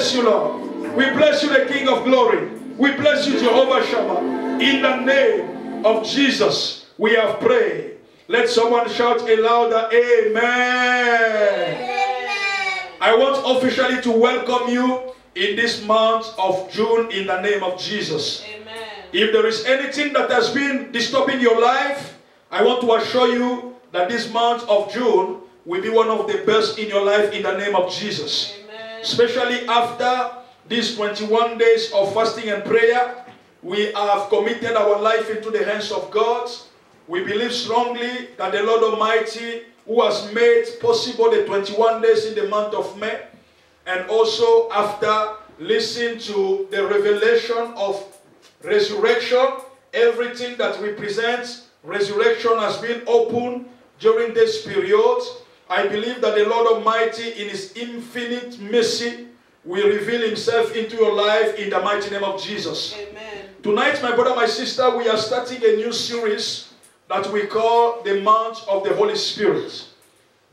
bless you, Lord. We bless you, the King of glory. We bless you, Jehovah Shammah. In the name of Jesus, we have prayed. Let someone shout a louder amen. I want officially to welcome you in this month of June in the name of Jesus. Amen. If there is anything that has been disturbing your life, I want to assure you that this month of June will be one of the best in your life in the name of Jesus. Amen. Especially after these 21 days of fasting and prayer, we have committed our life into the hands of God. We believe strongly that the Lord Almighty, who has made possible the 21 days in the month of May, and also after listening to the revelation of resurrection, everything that represents resurrection has been opened during this period. I believe that the Lord Almighty, in His infinite mercy, will reveal Himself into your life in the mighty name of Jesus. Amen. Tonight, my brother, my sister, we are starting a new series that we call the Month of the Holy Spirit.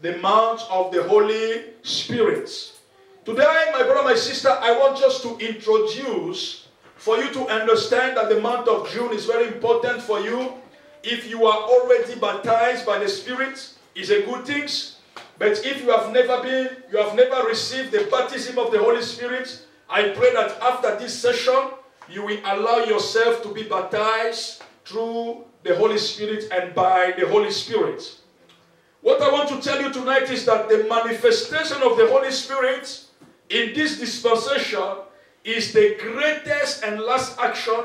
The Month of the Holy Spirit. Today, my brother, my sister, I want just to introduce, for you to understand that the month of June is very important for you. If you are already baptized by the Spirit, it's a good thing. But if you have never received the baptism of the Holy Spirit, I pray that after this session, you will allow yourself to be baptized through the Holy Spirit and by the Holy Spirit. What I want to tell you tonight is that the manifestation of the Holy Spirit in this dispensation is the greatest and last action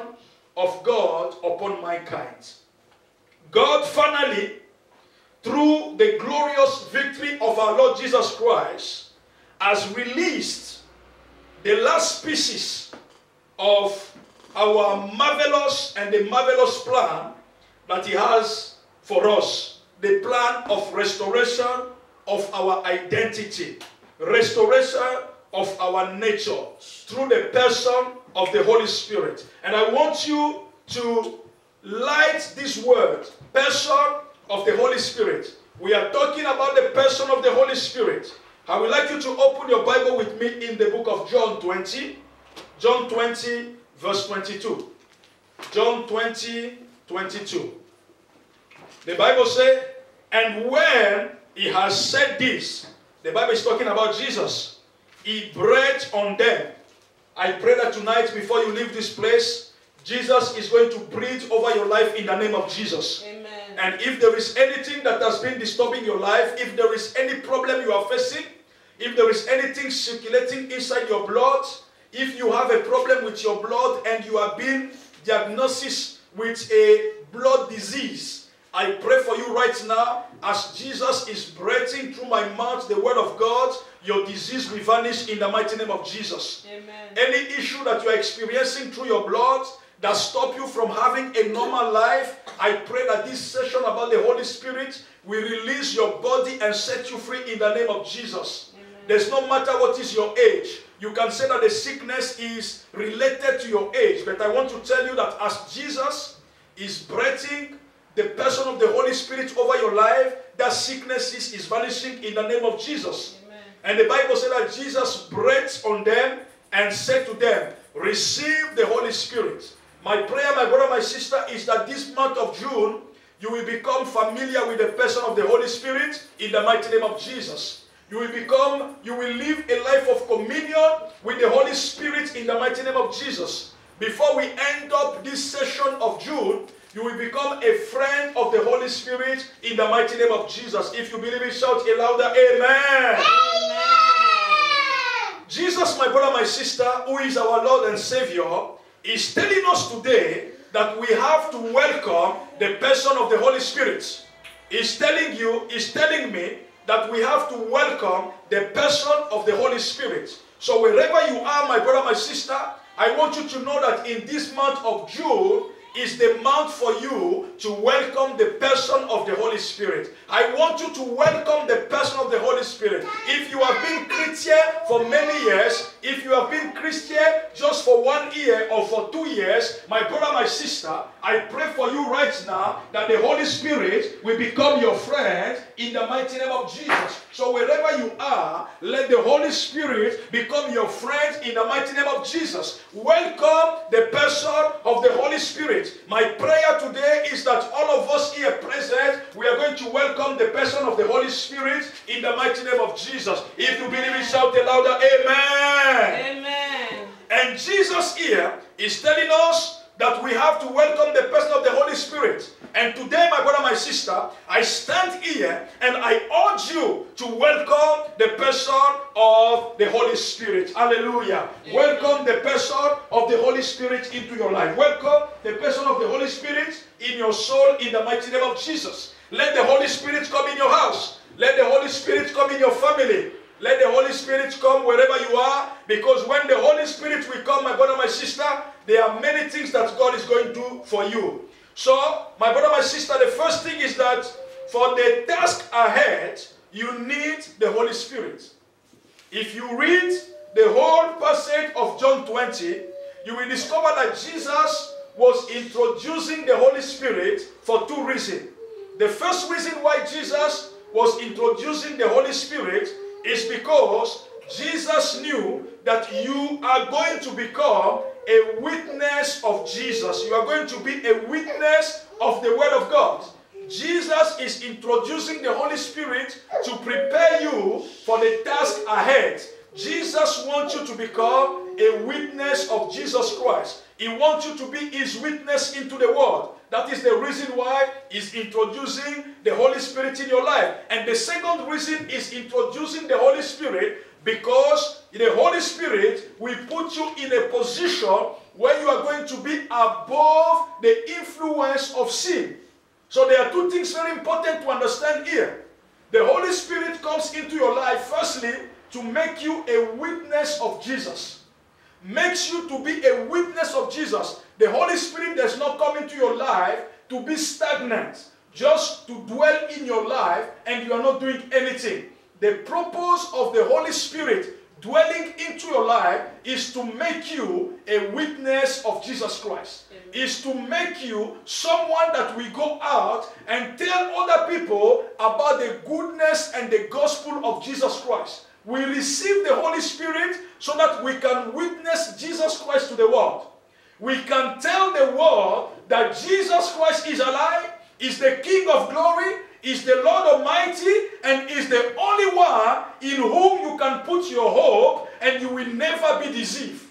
of God upon mankind. God finally, through the glorious victory of our Lord Jesus Christ, has released the last pieces of our marvelous and the marvelous plan that He has for us. The plan of restoration of our identity, restoration of our nature through the person of the Holy Spirit. And I want you to light this word, person of the Holy Spirit. We are talking about the person of the Holy Spirit. I would like you to open your Bible with me in the book of John 20. John 20, verse 22. John 20, 22. The Bible says, and when He has said this, the Bible is talking about Jesus, He breathed on them. I pray that tonight, before you leave this place, Jesus is going to breathe over your life in the name of Jesus. Amen. And if there is anything that has been disturbing your life, if there is any problem you are facing, if there is anything circulating inside your blood, if you have a problem with your blood and you have been diagnosed with a blood disease, I pray for you right now, as Jesus is breathing through my mouth the word of God, your disease will vanish in the mighty name of Jesus. Amen. Any issue that you are experiencing through your blood that stop you from having a normal life, I pray that this session about the Holy Spirit will release your body and set you free in the name of Jesus. Amen. There's no matter what is your age. You can say that the sickness is related to your age, but I want to tell you that as Jesus is breathing the person of the Holy Spirit over your life, that sickness is vanishing in the name of Jesus. Amen. And the Bible said that Jesus breathed on them and said to them, receive the Holy Spirit. My prayer, my brother, my sister, is that this month of June, you will become familiar with the person of the Holy Spirit in the mighty name of Jesus. You will live a life of communion with the Holy Spirit in the mighty name of Jesus. Before we end up this session of June, you will become a friend of the Holy Spirit in the mighty name of Jesus. If you believe it, shout a louder amen. Amen. Jesus, my brother, my sister, who is our Lord and Savior, is telling us today that we have to welcome the person of the Holy Spirit. He's telling me that we have to welcome the person of the Holy Spirit. So wherever you are, my brother, my sister, I want you to know that in this month of June is the month for you to welcome the person of the Holy Spirit. I want you to welcome the person of the Holy Spirit. If you have been Christian for many years, if you have been Christian just for 1 year or for 2 years, my brother, my sister, I pray for you right now that the Holy Spirit will become your friend in the mighty name of Jesus. So wherever you are, let the Holy Spirit become your friend in the mighty name of Jesus. Welcome the person of the Holy Spirit. My prayer today is that all of us here present, we are going to welcome the person of the Holy Spirit in the mighty name of Jesus. If you believe it, shout it louder, amen. Amen. And Jesus here is telling us that we have to welcome the person of the Holy Spirit. And today, my brother, my sister, I stand here and I urge you to welcome the person of the Holy Spirit. Hallelujah. Amen. Welcome the person of the Holy Spirit into your life. Welcome the person of the Holy Spirit in your soul in the mighty name of Jesus. Let the Holy Spirit come in your house. Let the Holy Spirit come in your family. Let the Holy Spirit come wherever you are, because when the Holy Spirit will come, my brother, my sister, there are many things that God is going to do for you. So, my brother, my sister, the first thing is that for the task ahead, you need the Holy Spirit. If you read the whole passage of John 20, you will discover that Jesus was introducing the Holy Spirit for 2 reasons. The first reason why Jesus was introducing the Holy Spirit is because Jesus knew that you are going to become a witness of Jesus. You are going to be a witness of the Word of God. Jesus is introducing the Holy Spirit to prepare you for the task ahead. Jesus wants you to become a witness of Jesus Christ. He wants you to be His witness into the world. That is the reason why He's introducing the Holy Spirit in your life. And the second reason is introducing the Holy Spirit because the Holy Spirit will put you in a position where you are going to be above the influence of sin. So there are 2 things very important to understand here. The Holy Spirit comes into your life, firstly, to make you a witness of Jesus. Makes you to be a witness of Jesus. The Holy Spirit does not come into your life to be stagnant, just to dwell in your life and you are not doing anything. The purpose of the Holy Spirit dwelling into your life is to make you a witness of Jesus Christ. Amen. Is to make you someone that will go out and tell other people about the goodness and the gospel of Jesus Christ. We receive the Holy Spirit so that we can witness Jesus Christ to the world. We can tell the world that Jesus Christ is alive, is the King of glory, is the Lord Almighty, and is the only one in whom you can put your hope and you will never be deceived.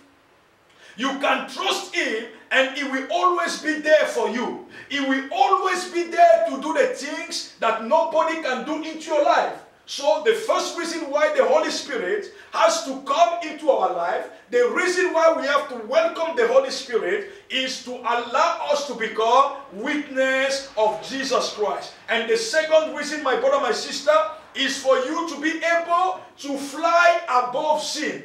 You can trust Him and He will always be there for you. He will always be there to do the things that nobody can do into your life. So the first reason why the Holy Spirit has to come into our life, the reason why we have to welcome the Holy Spirit is to allow us to become witness of Jesus Christ. And the second reason, my brother, my sister, is for you to be able to fly above sin.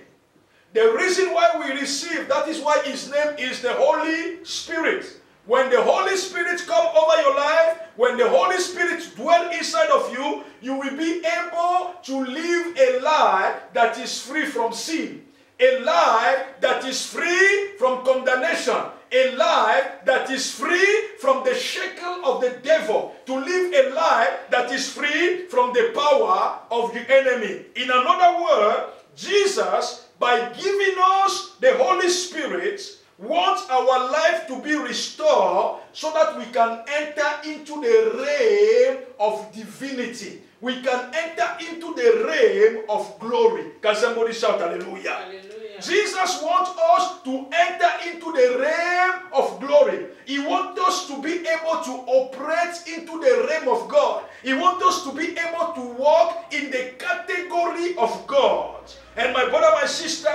The reason why we receive, that is why His name is the Holy Spirit. When the Holy Spirit comes over your life, when the Holy Spirit dwells inside of you, you will be able to live a life that is free from sin. A life that is free from condemnation. A life that is free from the shackle of the devil. To live a life that is free from the power of the enemy. In another word, Jesus, by giving us the Holy Spirit, wants our life to be restored so that we can enter into the realm of divinity. We can enter into the realm of glory. Can somebody shout hallelujah? Hallelujah. Jesus wants us to enter into the realm of glory. He wants us to be able to operate into the realm of God. He wants us to be able to walk in the category of God. And my brother, my sister,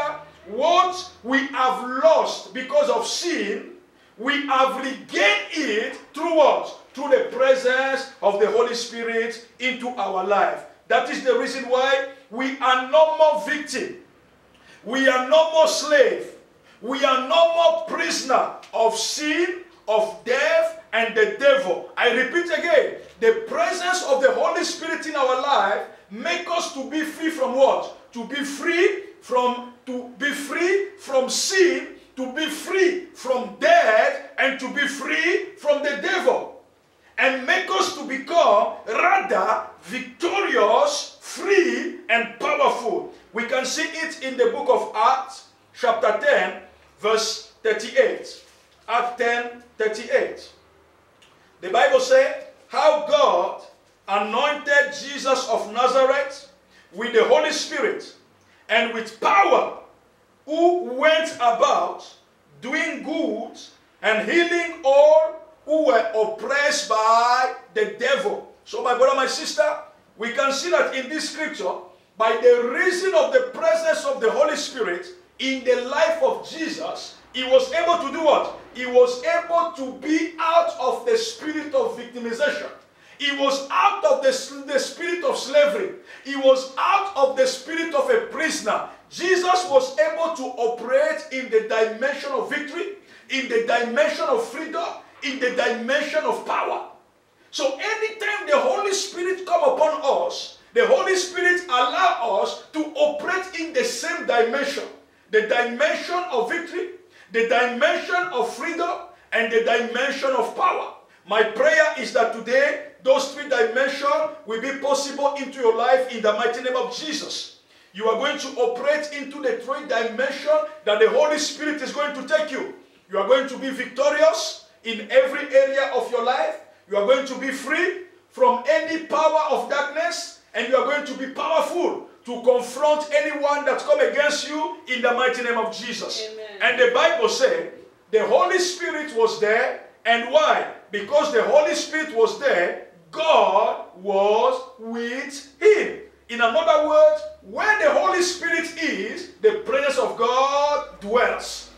what we have lost because of sin, we have regained it through what? Through the presence of the Holy Spirit into our life. That is the reason why we are no more victim. We are no more slave. We are no more prisoner of sin of death and the devil. I repeat again, the presence of the Holy Spirit in our life make us to be free from what? To be free from sin, to be free from death, and to be free from the devil. And make us to become rather victorious, free, and powerful. We can see it in the book of Acts, chapter 10, verse 38. Acts 10, 38. The Bible says, how God anointed Jesus of Nazareth with the Holy Spirit and with power, who went about doing good and healing all who were oppressed by the devil. So my brother, my sister, we can see that in this scripture, by the reason of the presence of the Holy Spirit in the life of Jesus, he was able to do what? He was able to be out of the spirit of victimization. He was out of the spirit of slavery. He was out of the spirit of a prisoner. Jesus was able to operate in the dimension of victory, in the dimension of freedom, in the dimension of power. So anytime the Holy Spirit come upon us, the Holy Spirit allow us to operate in the same dimension. The dimension of victory, the dimension of freedom, and the dimension of power. My prayer is that today, those three dimensions will be possible into your life in the mighty name of Jesus. You are going to operate into the three dimensions that the Holy Spirit is going to take you. You are going to be victorious in every area of your life. You are going to be free from any power of darkness, and you are going to be powerful to confront anyone that come against you in the mighty name of Jesus. Amen. And the Bible said the Holy Spirit was there. And why? Because the Holy Spirit was there, God was with him. In another word, where the Holy Spirit is, the presence of God dwells.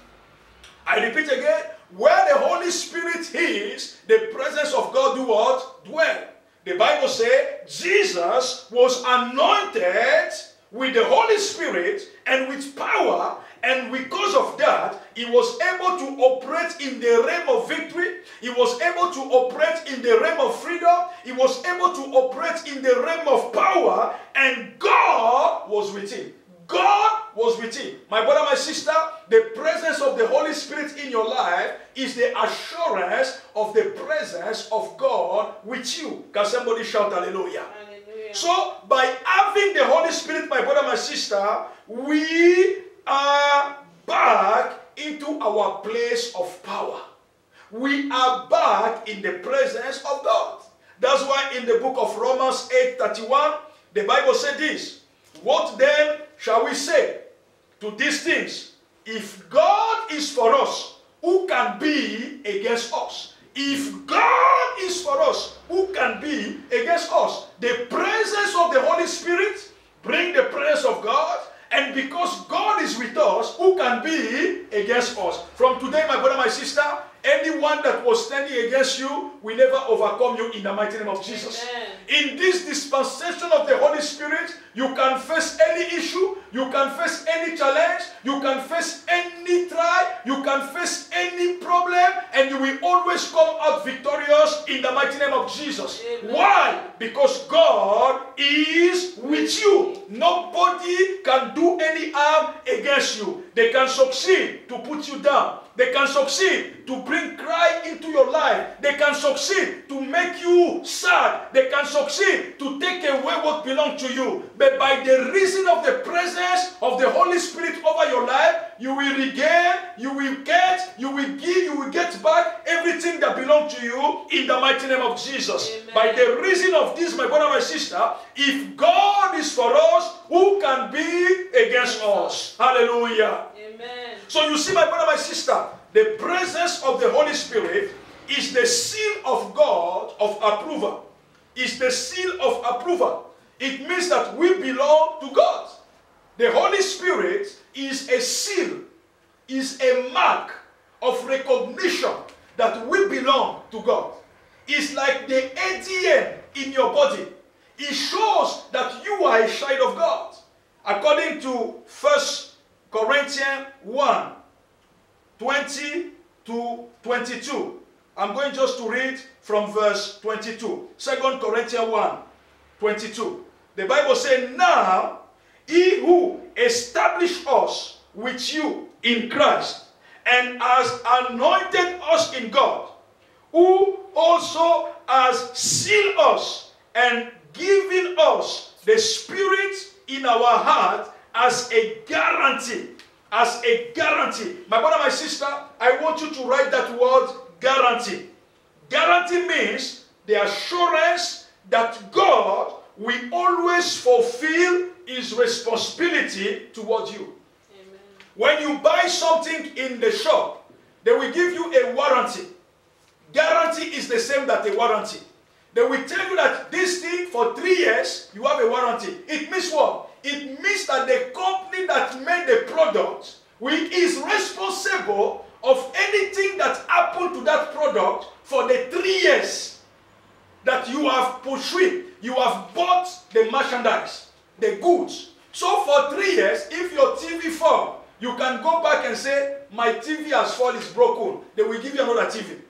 I repeat again, where the Holy Spirit is, the presence of God do what? Dwell. The Bible says Jesus was anointed with the Holy Spirit and with power, and because of that, he was able to operate in the realm of victory. He was able to operate in the realm of freedom. He was able to operate in the realm of power, and God was with him. God was with him. My brother, my sister, the presence of the Holy Spirit in your life is the assurance of the presence of God with you. Can somebody shout hallelujah? Hallelujah. So, by having the Holy Spirit, my brother, my sister, we are back into our place of power. We are back in the presence of God. That's why in the book of Romans 8:31, the Bible said this: what then shall we say to these things? If God is for us, who can be against us? If God is for us, who can be against us? The presence of the Holy Spirit brings the presence of God. And because God is with us, who can be against us? From today, my brother, my sister, anyone that was standing against you will never overcome you in the mighty name of Jesus. Amen. In this dispensation of the Holy Spirit, you can face any issue, you can face any challenge, you can face any trial, you can face any problem, and you will always come out victorious in the mighty name of Jesus. Amen. Why? Because God is with you. Nobody can do any harm against you. They can succeed to put you down. They can succeed to bring cry into your life. They can succeed to make you sad. They can succeed to take away what belongs to you. But by the reason of the presence of the Holy Spirit over your life, you will regain, you will get back everything that belongs to you in the mighty name of Jesus. Amen. By the reason of this, my brother, my sister, if God is for us, who can be against us? Hallelujah. Amen. So you see, my brother, my sister, the presence of the Holy Spirit is the seal of God of approval. It's the seal of approval. It means that we belong to God. The Holy Spirit is a seal, is a mark of recognition that we belong to God. It's like the ADN in your body. It shows that you are a child of God. According to 1 Corinthians 1, 20 to 22. I'm going just to read from verse 22. 2 Corinthians 1, 22. The Bible says, now he who established us with you in Christ and has anointed us in God, who also has sealed us and given us the Spirit in our heart as a guarantee. As a guarantee. My brother, my sister, I want you to write that word guarantee. Guarantee means the assurance that God will always fulfill his responsibility towards you. Amen. When you buy something in the shop, they will give you a warranty. Guarantee is the same that a warranty. They will tell you that this thing for 3 years, you have a warranty. It means what? It means that the company that made the product is responsible of anything that happened to that product for the 3 years that you have pursued. You have bought the merchandise, the goods. So for 3 years, if your TV falls, you can go back and say, my TV has fallen, it's broken. They will give you another TV.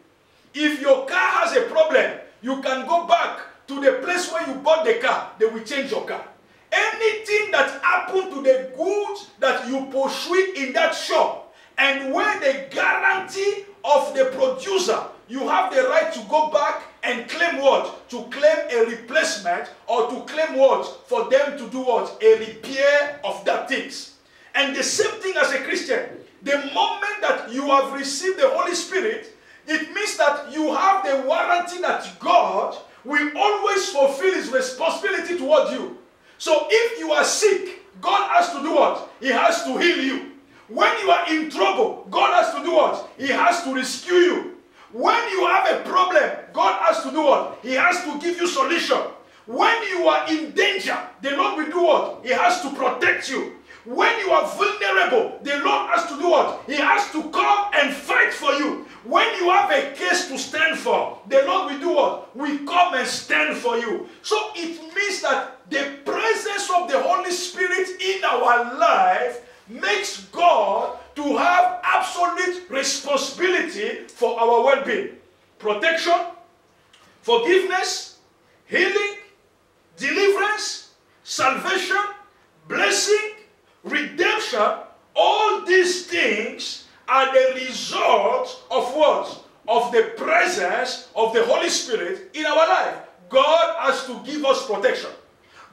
If your car has a problem, you can go back to the place where you bought the car. They will change your car. Anything that happened to the goods that you pursue in that shop, and where the guarantee of the producer, you have the right to go back and claim what? To claim a replacement, or to claim what? For them to do what? A repair of that things. And the same thing as a Christian. The moment that you have received the Holy Spirit, it means that you have the warranty that God will always fulfill his responsibility towards you. So if you are sick, God has to do what? He has to heal you. When you are in trouble, God has to do what? He has to rescue you. When you have a problem, God has to do what? He has to give you solution. When you are in danger, the Lord will do what? He has to protect you. When you are vulnerable, the Lord has to do what? He has to come and fight for you. When you have a case to stand for, the Lord will do what? We come and stand for you. So it means that the presence of the Holy Spirit in our life makes God to have absolute responsibility for our well-being. Protection, forgiveness, healing, deliverance, salvation, blessing, redemption. All these things are the result of what? Of the presence of the Holy Spirit in our life. God has to give us protection.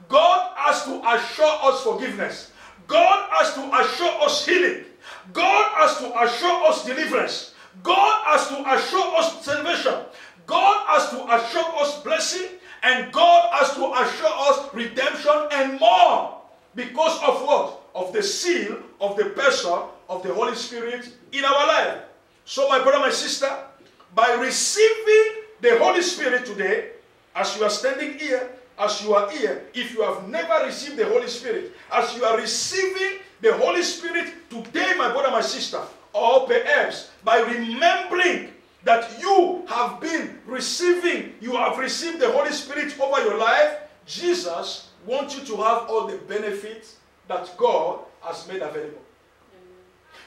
God has to assure us forgiveness. God has to assure us healing. God has to assure us deliverance. God has to assure us salvation. God has to assure us blessing. And God has to assure us redemption and more. Because of what? Of the seal of the person of the Holy Spirit in our life. So my brother, my sister, by receiving the Holy Spirit today, as you are standing here, as you are here, if you have never received the Holy Spirit, as you are receiving the Holy Spirit today, my brother, my sister, or perhaps by remembering that you have you have received the Holy Spirit over your life, Jesus wants you to have all the benefits that God has made available.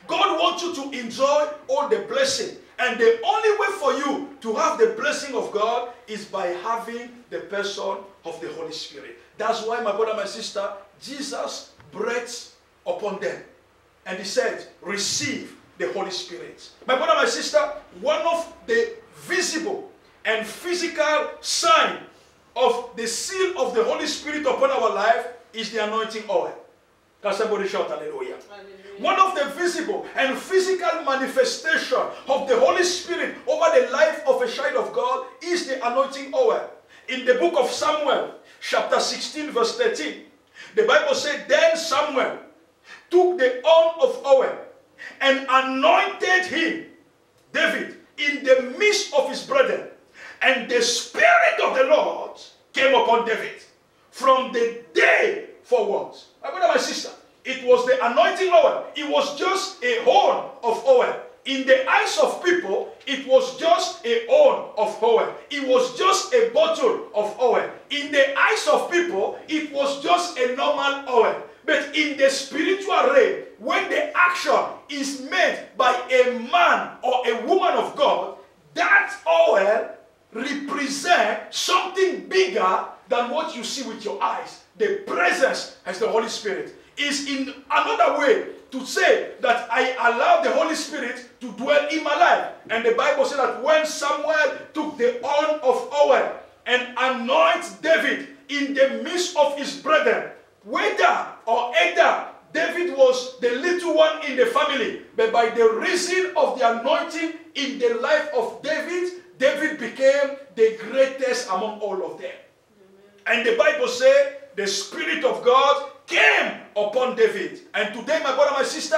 God wants you to enjoy all the blessing. And the only way for you to have the blessing of God is by having the person of the Holy Spirit. That's why, my brother, my sister, Jesus breathed upon them. And he said, receive the Holy Spirit. My brother, my sister, one of the visible and physical sign of the seal of the Holy Spirit upon our life is the anointing oil. Can somebody shout hallelujah? Hallelujah. One of the visible and physical manifestation of the Holy Spirit over the life of a child of God is the anointing oil. In the book of Samuel, chapter 16, verse 13, the Bible said, then Samuel took the horn of oil and anointed him, David, in the midst of his brethren. And the Spirit of the Lord came upon David from the day forward. My brother, my sister, it was the anointing oil. It was just a horn of oil. In the eyes of people, it was just a horn of oil. It was just a bottle of oil. In the eyes of people, it was just a normal oil. But in the spiritual realm, when the action is made by a man or a woman of God, that oil represents something bigger than what you see with your eyes. The presence as the Holy Spirit is in another way to say that I allow the Holy Spirit to dwell in my life. And the Bible says that when Samuel took the horn of oil and anointed David in the midst of his brethren, whether or either David was the little one in the family, but by the reason of the anointing in the life of David, David became the greatest among all of them. And the Bible says the Spirit of God came upon David. And today, my brother, my sister,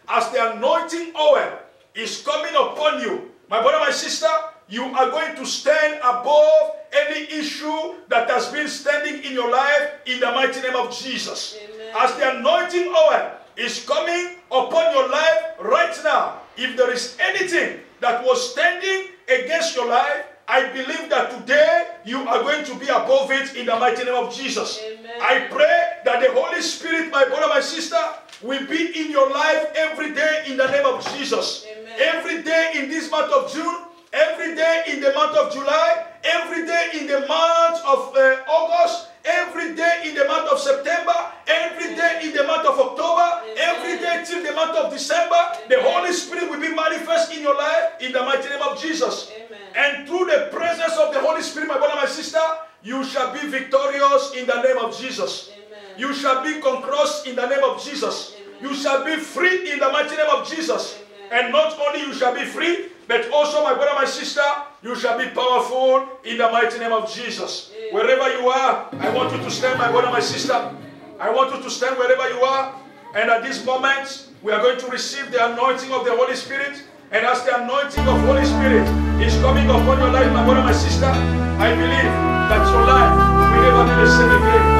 as the anointing oil is coming upon you, my brother, my sister, you are going to stand above any issue that has been standing in your life in the mighty name of Jesus. Amen. As the anointing oil is coming upon your life right now, if there is anything that was standing against your life, I believe that today you are going to be above it in the mighty name of Jesus. Amen. I pray that the Holy Spirit, my brother, my sister, will be in your life every day in the name of Jesus. Amen. Every day in this month of June, every day in the month of July, every day in the month of August, every day in the month of September, every day in the month of October, every day till the month of December, the Holy Spirit will be manifest in your life in the mighty name of Jesus. Amen. And through the presence of the Holy Spirit, my brother, my sister, you shall be victorious in the name of Jesus. Amen. You shall be conquerors in the name of Jesus. Amen. You shall be free in the mighty name of Jesus. Amen. And not only you shall be free, but also, my brother, my sister, you shall be powerful in the mighty name of Jesus. Amen. Wherever you are, I want you to stand, my brother, my sister. I want you to stand wherever you are. And at this moment, we are going to receive the anointing of the Holy Spirit. And as the anointing of Holy Spirit is coming upon your life, my brother, my sister, I believe that your life will never be the same again.